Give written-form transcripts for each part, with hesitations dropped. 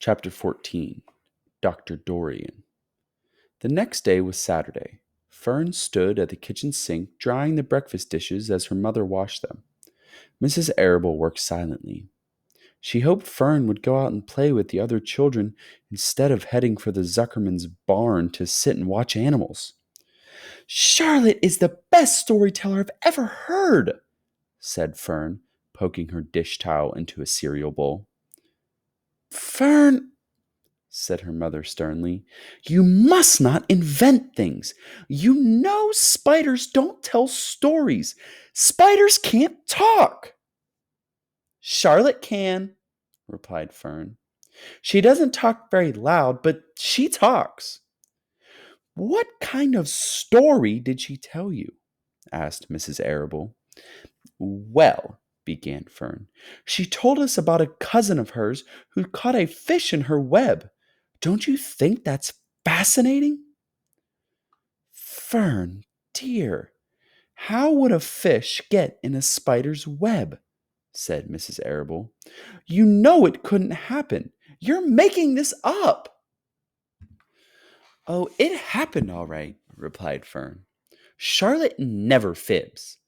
Chapter 14. Dr. Dorian. The next day was Saturday. Fern stood at the kitchen sink drying the breakfast dishes as her mother washed them. Mrs. Arable worked silently. She hoped Fern would go out and play with the other children instead of heading for the Zuckerman's barn to sit and watch animals. "Charlotte is the best storyteller I've ever heard," said Fern, poking her dish towel into a cereal bowl. "Fern," said her mother sternly, "you must not invent things. You know spiders don't tell stories. Spiders can't talk." "Charlotte can," replied Fern. "She doesn't talk very loud, but she talks." "What kind of story did she tell you?" asked Mrs. Arable. "Well," began Fern, "she told us about a cousin of hers who caught a fish in her web. Don't you think that's fascinating?" "Fern, dear, how would a fish get in a spider's web?" said Mrs. Arable. "You know it couldn't happen. You're making this up." "Oh, it happened all right," replied Fern. "Charlotte never fibs.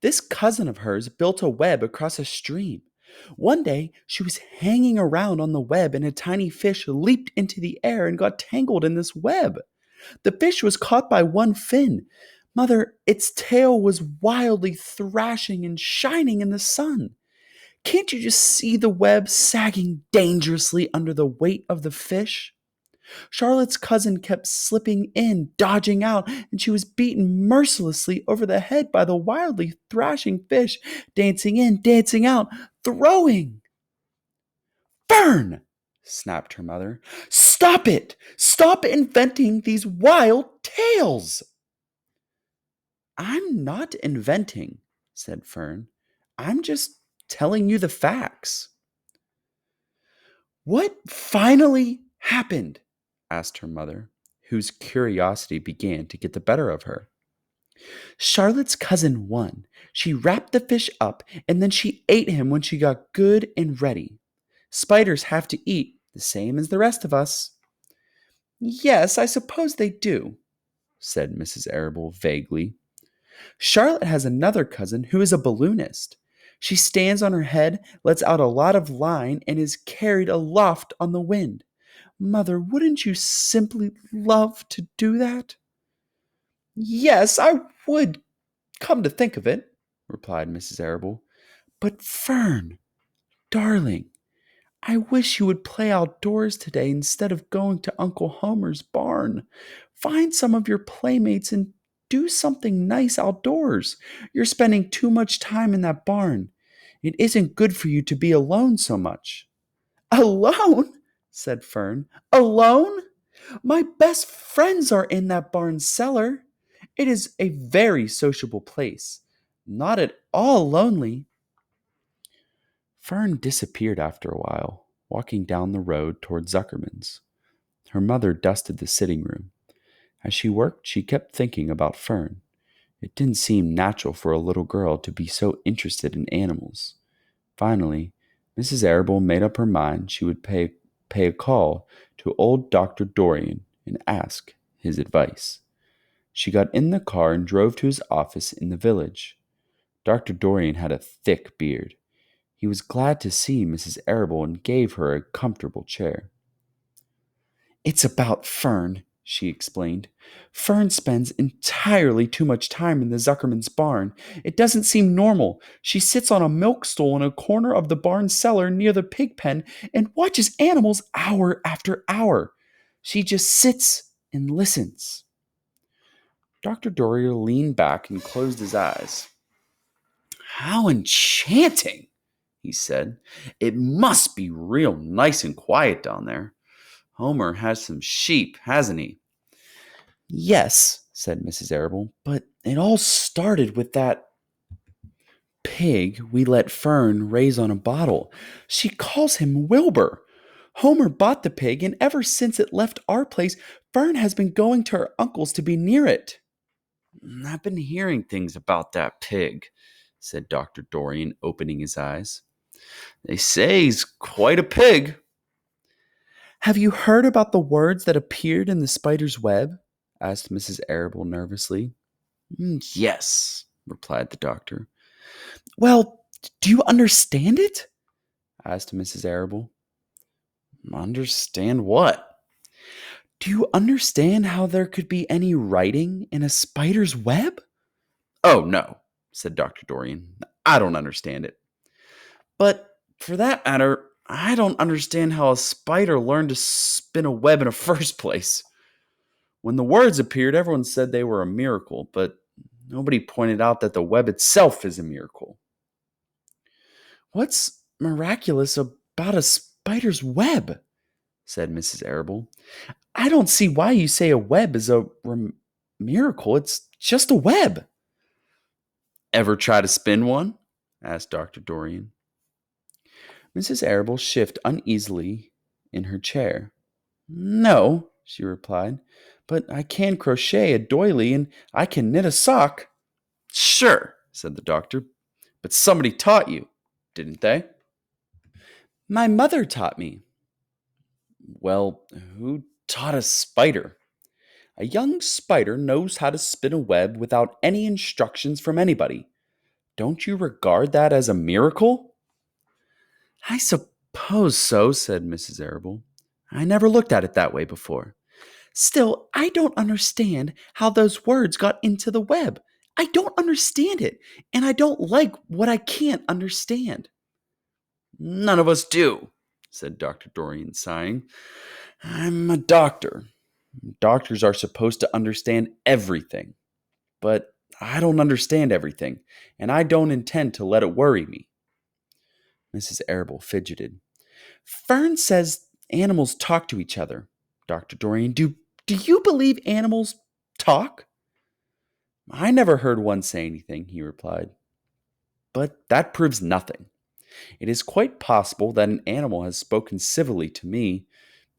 This cousin of hers built a web across a stream. One day she was hanging around on the web and a tiny fish leaped into the air and got tangled in this web. The fish was caught by one fin. Mother, its tail was wildly thrashing and shining in the sun. Can't you just see the web sagging dangerously under the weight of the fish? Charlotte's cousin kept slipping in, dodging out, and she was beaten mercilessly over the head by the wildly thrashing fish, dancing in, dancing out, throwing." "Fern!" snapped her mother. "Stop it! Stop inventing these wild tales!" "I'm not inventing," said Fern. "I'm just telling you the facts." "What finally happened?" asked her mother, whose curiosity began to get the better of her. "Charlotte's cousin won. She wrapped the fish up, and then she ate him when she got good and ready. Spiders have to eat, the same as the rest of us." "Yes, I suppose they do," said Mrs. Arable vaguely. "Charlotte has another cousin who is a balloonist. She stands on her head, lets out a lot of line, and is carried aloft on the wind. Mother, wouldn't you simply love to do that?" "Yes, I would, come to think of it," replied Mrs. Arable. "But Fern, darling, I wish you would play outdoors today instead of going to Uncle Homer's barn. Find some of your playmates and do something nice outdoors. You're spending too much time in that barn. It isn't good for you to be alone so much." "Alone?" said Fern. "Alone? My best friends are in that barn cellar. It is a very sociable place, not at all lonely." Fern disappeared after a while, walking down the road toward Zuckerman's. Her mother dusted the sitting room. As she worked, she kept thinking about Fern. It didn't seem natural for a little girl to be so interested in animals. Finally, Mrs. Arable made up her mind she would pay a call to old Dr. Dorian and ask his advice. She got in the car and drove to his office in the village. Dr. Dorian had a thick beard. He was glad to see Mrs. Arable and gave her a comfortable chair. "It's about Fern," she explained. "Fern spends entirely too much time in the Zuckerman's barn. It doesn't seem normal. She sits on a milk stool in a corner of the barn cellar near the pig pen and watches animals hour after hour. She just sits and listens." Dr. Dorian leaned back and closed his eyes. "How enchanting!" he said. "It must be real nice and quiet down there. Homer has some sheep, hasn't he?" "Yes," said Mrs. Arable, "but it all started with that pig we let Fern raise on a bottle. She calls him Wilbur. Homer bought the pig, and ever since it left our place, Fern has been going to her uncle's to be near it." "I've been hearing things about that pig," said Dr. Dorian, opening his eyes. "They say he's quite a pig." Have you heard about the words that appeared in the spider's web? Asked Mrs. Arable nervously. Yes, replied the doctor. Well, do you understand it? Asked Mrs. Arable. Understand what? Do you understand how there could be any writing in a spider's web? Oh, no, said Dr. Dorian. I don't understand it. But for that matter, I don't understand how a spider learned to spin a web in the first place. When the words appeared, everyone said they were a miracle, but nobody pointed out that the web itself is a miracle. What's miraculous about a spider's web? Said Mrs. Arable. I don't see why you say a web is a miracle. It's just a web. Ever try to spin one? Asked Dr. Dorian. Mrs. Arable shifted uneasily in her chair. No, she replied, but I can crochet a doily and I can knit a sock. Sure, said the doctor, but somebody taught you, didn't they? My mother taught me. Well, who taught a spider? A young spider knows how to spin a web without any instructions from anybody. Don't you regard that as a miracle? I suppose so, said Mrs. Arable. I never looked at it that way before. Still, I don't understand how those words got into the web. I don't understand it, and I don't like what I can't understand. None of us do, said Dr. Dorian, sighing. I'm a doctor. Doctors are supposed to understand everything, but I don't understand everything, and I don't intend to let it worry me. Mrs. Arable fidgeted. Fern says animals talk to each other. Dr. Dorian, do you believe animals talk? I never heard one say anything, he replied. But that proves nothing. It is quite possible that an animal has spoken civilly to me,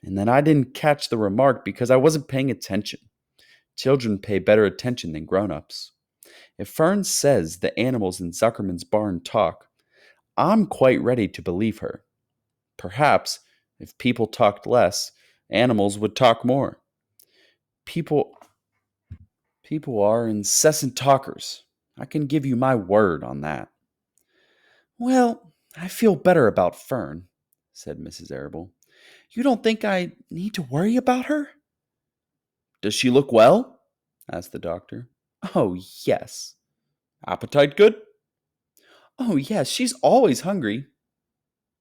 and that I didn't catch the remark because I wasn't paying attention. Children pay better attention than grown-ups. If Fern says the animals in Zuckerman's barn talk, I'm quite ready to believe her. Perhaps, if people talked less, animals would talk more. People are incessant talkers. I can give you my word on that. Well, I feel better about Fern, said Mrs. Arable. You don't think I need to worry about her? Does she look well? Asked the doctor. Oh, yes. Appetite good? Oh, yes, she's always hungry.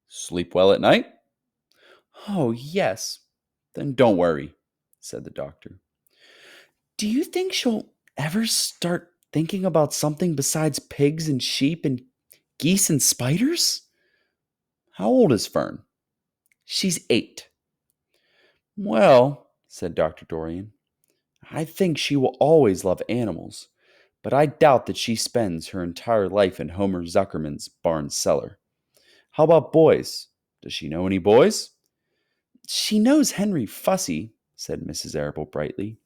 Sleep well at night? Oh, yes. Then don't worry, said the doctor. Do you think she'll ever start thinking about something besides pigs and sheep and geese and spiders? How old is Fern? She's 8. Well, said Dr. Dorian, I think she will always love animals, but I doubt that she spends her entire life in Homer Zuckerman's barn cellar. How about boys? Does she know any boys? She knows Henry Fussy, said Mrs. Arable brightly.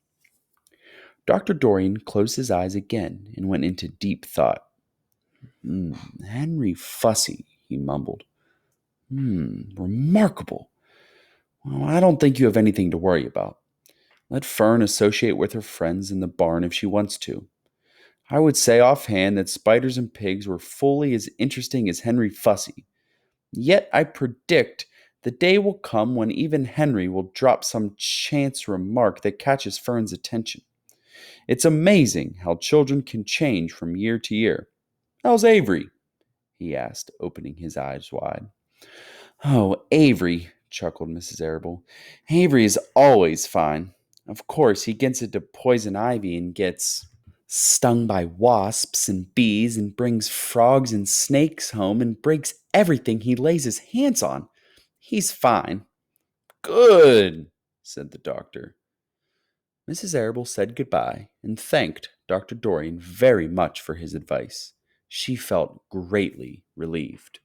Dr. Dorian closed his eyes again and went into deep thought. Henry Fussy, he mumbled. Remarkable. Well, I don't think you have anything to worry about. Let Fern associate with her friends in the barn if she wants to. I would say offhand that spiders and pigs were fully as interesting as Henry Fussy. Yet I predict the day will come when even Henry will drop some chance remark that catches Fern's attention. It's amazing how children can change from year to year. How's Avery? He asked, opening his eyes wide. Oh, Avery, chuckled Mrs. Arable. Avery is always fine. Of course, he gets into poison ivy and gets stung by wasps and bees and brings frogs and snakes home and breaks everything he lays his hands on. He's fine. Good, said the doctor. Mrs. Arable said goodbye and thanked Dr. Dorian very much for his advice. She felt greatly relieved.